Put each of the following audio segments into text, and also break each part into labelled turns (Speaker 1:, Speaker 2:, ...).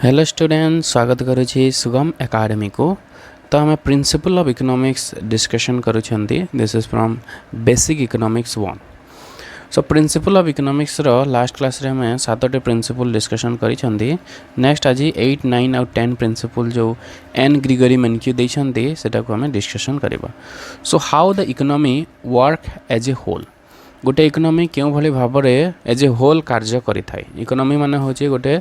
Speaker 1: Hello student, स्वागत करुछि सुगम academy को। तो हमें प्रिंसिपल ऑफ इकोनॉमिक्स डिस्कशन करुछंती। This is from basic economics 1। So principle of economics रो लास्ट क्लास रे हमें 7टे प्रिंसिपल डिस्कशन करिछंती। नेक्स्ट आज 8, 9 और 10 प्रिंसिपल जो एन ग्रिगरी मेनक्यू देछंती सेटा को हमें डिस्कशन करिबा। So how the economy work as a whole. गोटे इकोनॉमी क्यों भली भाव में एज ए होल कार्य करि थाए। इकोनॉमी माने होची गोटे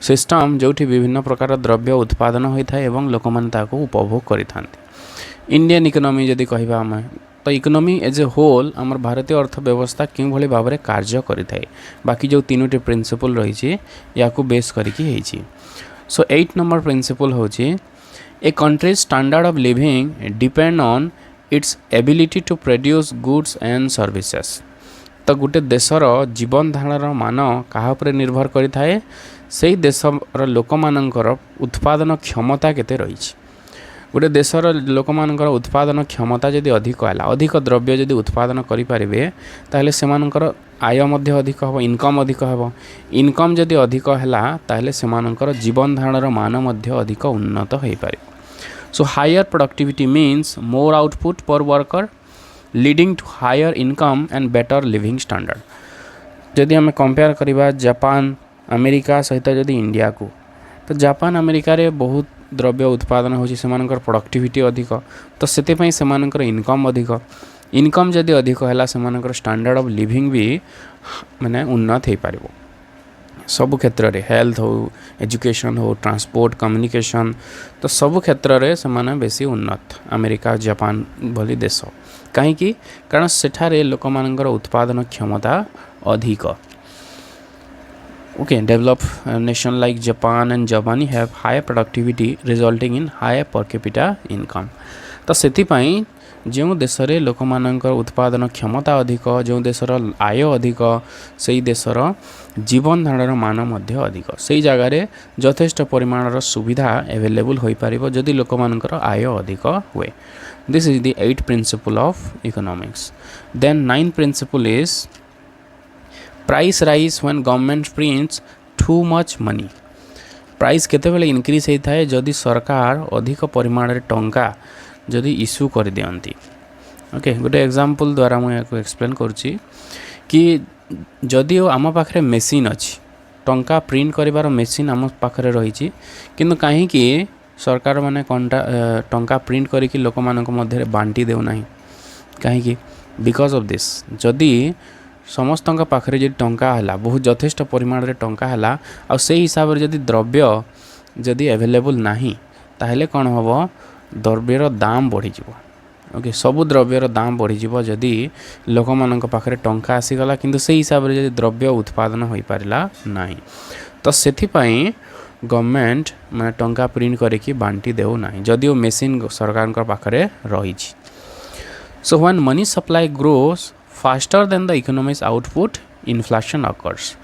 Speaker 1: सिस्टम जो विभिन्न प्रकार द्रव्य उत्पादन होता है एवं लोक मैंने उपभोग करिथांती। इंडियन इकोनॉमी जदि कहबा आम तो इकोनॉमी एज ए होल आमर भारतीय अर्थव्यवस्था क्यों भली भाव में कार्य करिथाए। बाकी जो तीनोटी प्रिंसिपल रही या बेस करिकी। सो 8 नंबर प्रिंसिपल होची a country standard of living depend on its ability to produce goods and services. तो गोटे देशर जीवन धारण मान क्या निर्भर करिथाए, से देशर लोक मानकर उत्पादन क्षमता केते रही। गोटे देशर लोक मानकर उत्पादन क्षमता जदि अधिक है, अधिक द्रव्य जदि उत्पादन करें ताहले सेमानकर आय मध्य अधिक हम, इनकम अधिक हम। इनकम जदि अधिक है ताहले सेमानकर जीवन धारण मान मध्य अधिक उन्नत हो पारे। So higher productivity means more output per worker leading to higher income and better living standard. जदि आम कंपेयर करवा जापान अमेरिका सहित जदि इंडिया को, तो जापान अमेरिका रे बहुत द्रव्य उत्पादन होची, सेमानकर प्रोडक्टिविटी अधिक, तो सेतेपई सेमानकर इनकम अधिक। इनकम जदि अधिक है सेमानकर स्टैंडर्ड ऑफ लिविंग भी माने उन्नत हो पारिबो। सबु क्षेत्र रे, हेल्थ हो, एजुकेशन हो, ट्रांसपोर्ट, कम्युनिकेशन, तो सबु क्षेत्र रे सेमाने बेसी उन्नत अमेरिका जापान भली देश। कहीं कारण सेठारे लोक मानकर उत्पादन क्षमता अधिक। Okay, develop nation like Japan and Germany have high productivity resulting in high per capita income. तो सेथिपाई जो देश रे लोक मानकर उत्पादन क्षमता अधिक, जो देशर आय अधिक, से देशर जीवन धारण मान मध्य अधिक, से जगार यथेष्ट परिमाणर सुविधा एवेलेबल हो पारिबो जदि लोक मानकर आय अधिक हुए। This is the 8th principle of economics. Then 9th principle is price rise when government prints too much money. Price केतेबेले इनक्रीज होता है जदि सरकार अधिक परिमाण रे टंका जदि इश्यू कर दियंती। ओके, गोटे एग्जांपल द्वारा मुझे एक्सप्लेन करुच्ची कि जदि आम पाखे मेसीन अच्छी, टंका प्रिंट करिवार मेसीन आम पाखे रही, किंतु कहीं सरकार माने टंका प्रिंट करिकी लोक मानक मध्य बांटी देउना, कहीं बिकॉज ऑफ दिस जदि समस्त पाखे जब टंका है, बहुत यथेष्ट परिमाण रे टंका है, आ से हिसाब से जदि द्रव्य जदि अवेलेबल नाही, ताहले कौन हम द्रव्यर दाम बढ़ी। ओके, सबु द्रव्यर दाम बढ़ी जदि लोक मानक पाखे टंका आसीगला किंतु से हिसाब से जदि द्रव्य उत्पादन हो पारिला नाही, तो सेथिपाई गवर्नमेंट माने टंका प्रिंट करिकी बांटी देउ नाही जदि मेसीन सरकार पाखे रही। So when money supply grows faster than the economics output inflation occurs.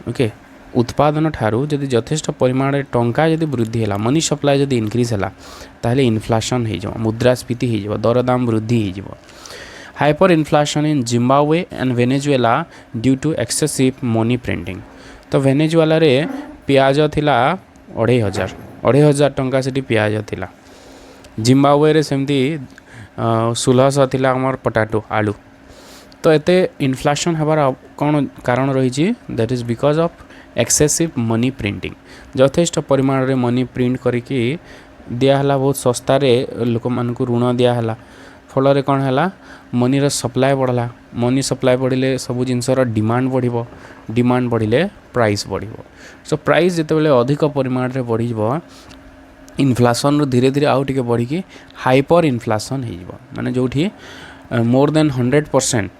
Speaker 1: Okay, उत्पादन ठारू जदि यथेष्ट परिमाण टंका जदि वृद्धि है, मनी सप्लाई जदि इनक्रीज है, ताहले इन्फ्लेशन हो, मुद्रास्फीति हो, दरदाम वृद्धि हो। Hyper inflation in Zimbabwe and Venezuela due to excessive money printing. तो वेनेजुएला रे पियाज थिला 2,500 टंका से पियाज थिला। जिम्बाब्वे रे सेमती 1600 थिला हमर पोटैटो आलू। तो एते इन्फ्लेशन हबार कौन कारण रही, that is because of excessive money printing. यथेष्ट परिमाण रे मनी प्रिंट करिकी दियाहला, बहुत सस्तारे लोक मानकु ऋण दियाहला, फल कौन है मनीर सप्लाय बढ़ला। मनी सप्लाय बढ़िले सबू जिनसर डिमांड बढ़िबो, डिमांड बढ़िले प्राइस बढ़िबो। सो प्राइस जितेबाला अधिक परिमाण रे बढ़िबो, इन्फ्लेशन धीरे धीरे आउ टिके बढ़िकी हाइपर इन्फ्लेशन हो, माने जोठी मोर देन 100%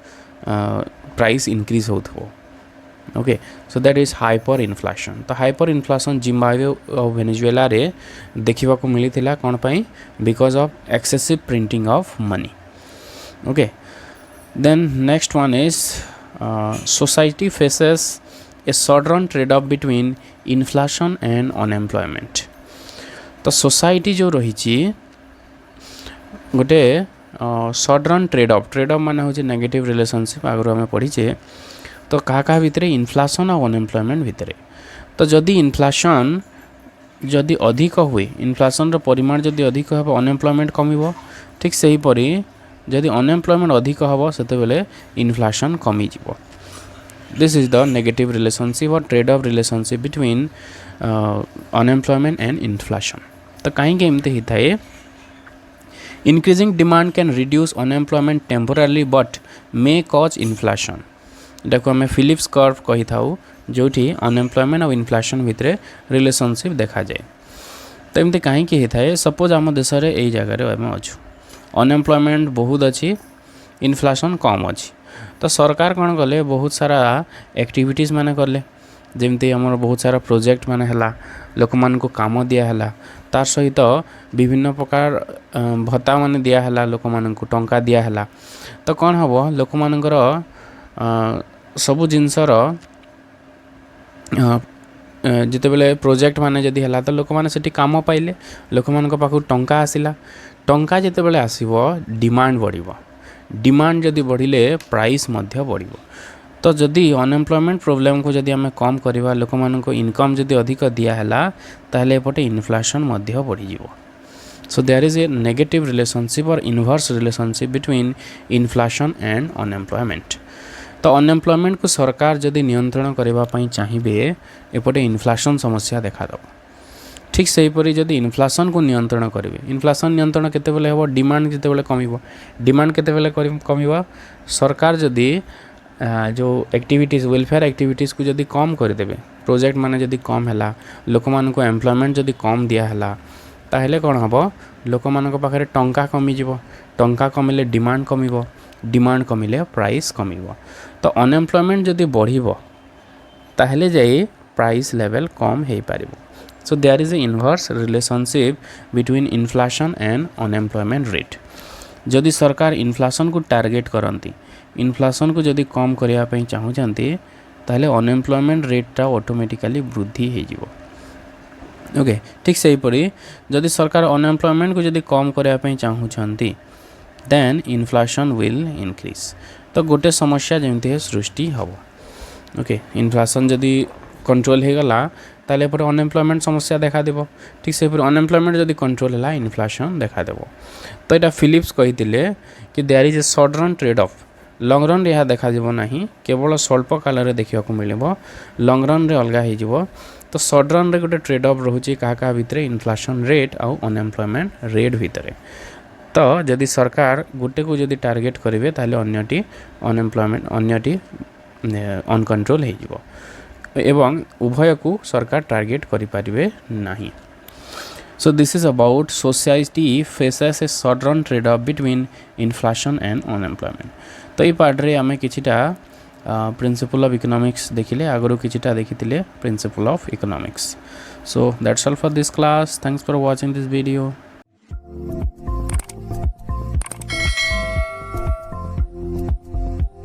Speaker 1: प्राइस इनक्रीज होथबो। Okay, so that is hyper inflation. तो हाइपर इन्फ्लेशन जिम्बाब्वे और वेनेजुएला रे देखा मिलता कौन पाई, because of excessive printing of money. Okay, then next one is society faces a sudden trade off between inflation and unemployment. तो society जो रही गोटे सडन ट्रेड ऑफ माने होचे नेगेटिव रिलेशनशिप आगु आम पढ़ीचे। तो क्या भितर इन्फ्लेशन और अनएम्प्लॉयमेंट भितर। तो जदि इन्फ्लेशन जदि अधिक हुए इनफ्लेशन परिमाण जदि अधिक हे अनएम्प्लॉयमेंट कमिबो ठीक सही परी जदि अनएम्प्लॉयमेंट अधिक हे सेते बेले इनफ्लेशन कमी जिवो this is the negative relationship और trade off relationship between unemployment and inflation तो कहीं एमती ही थाए increasing demand can reduce unemployment temporarily but may cause inflation देखो हमें फिलिप्स कर्व कही था जोठी अनएम्प्लॉयमेंट और इनफ्लेशन भितर रिलेशनशिप देखा जाए तो एमती कहीं होता है सपोज आम देश में यही जगह आम अच्छु अनएम्प्लॉयमेंट बहुत अच्छी इनफ्लेशन कम अच्छी तो सरकार कौन कले बहुत सारा एक्टिविटीज माने कले जमती आम बहुत सारा प्रोजेक्ट माने हला लोक मान को काम दिया तार सहित विभिन्न प्रकार भत्ता माने दिया हला लोक मान को टंका दिया हला तो कौन हम लोक मानकर सबु जिनसर जिते बेले प्रोजेक्ट माने जदि हला तो लोक माने सेठी काम पाइले लोक मान पाखु टंका आसिला टंका जिते बेले आसीबो डिमांड बढ़िबो डिमांड जदि बढ़िले प्राइस मध्य बढ़िबो तो जदि अनएम्प्लॉयमेंट प्रोब्लेम को जदि आम कम करवा लोक मान को इनकम जदि अधिक दियाहला ताहले एपटे इनफ्लेशन मध्य बढ़ीजिवो so there is a negative relationship और inverse relationship between inflation and unemployment तो अनएम्प्लॉयमेंट को सरकार जदि नियंत्रण करने चाहिए एपटे इनफ्लेशन समस्या देखा ठीक से हीपरी जदि इनफ्लेशन को नियंत्रण करेंगे इनफ्लेशन नियंत्रण केतेबेले हेबो डिमांड जेतेबेले कमिबो डिमांड केतेबेले कमिबो सरकार जदि जो एक्टिविटीज वेलफेयर एक्टिविटीज को जदि कम करदेवे प्रोजेक्ट माने जदि कम है लोक मान को एम्प्लॉयमेंट जदि कम दियाहला ताहले कौन हम लोक मान पाखे टंका कमिजिवो टंका कमिले डिमांड कमिबो डिमांड कमिले प्राइस कमिबो तो अनएम्प्लॉयमेंट जदि बढ़िबो ताहले जाई प्राइस लेवल कम हो पारिबो so there is a inverse relationship between inflation and unemployment rate जदि सरकार इनफ्लेशन को टार्गेट करती इनफ्लेशन को जदि कम करने चाहूँगी ताहले अनएम्प्लॉयमेंट रेटा ऑटोमेटिकली वृद्धि हो ओके ठीक से हीपरी जदि सरकार अनएम्प्लॉयमेंट को जदि कम करने चाहूँगी देन इनफ्लेशन विल इनक्रीज तो गोटे समस्या जमी सृष्टि हम ओके इनफ्लेशन जदि कंट्रोल हो गला ताले पर अनएम्प्लॉयमेंट समस्या देखा देबो ठीक से फिर अनएम्प्लॉयमेंट जदि कंट्रोल है इनफ्लेशन देखा देबो तो यहाँ फिलिप्स कही कि there is a short run trade off long run यह देखा जीवो नहीं केवल स्वल्प काल देखा मिले लंग रन रे अलग हो तो शॉर्ट रन रे गोटे ट्रेड ऑफ रोचे क्या भितर इनफ्लेशन रेट आउ अनएम्प्लॉयमेंट रेट भितर तो जदि सरकार गोटे को जदि टार्गेट करेंगे ताहले अन्यटी अनएम्प्लॉयमेंट अन्यटी अनकंट्रोल हो एवं उभय को सरकार टार्गेट करें नहीं so this is about society faces A short run trade off between inflation and unemployment तो ये पार्ट रे आमे किछिटा प्रिंसिपल ऑफ इकोनॉमिक्स देखिले आगरो किछिटा देखिथिले principle of economics so that's all for this class thanks for watching this video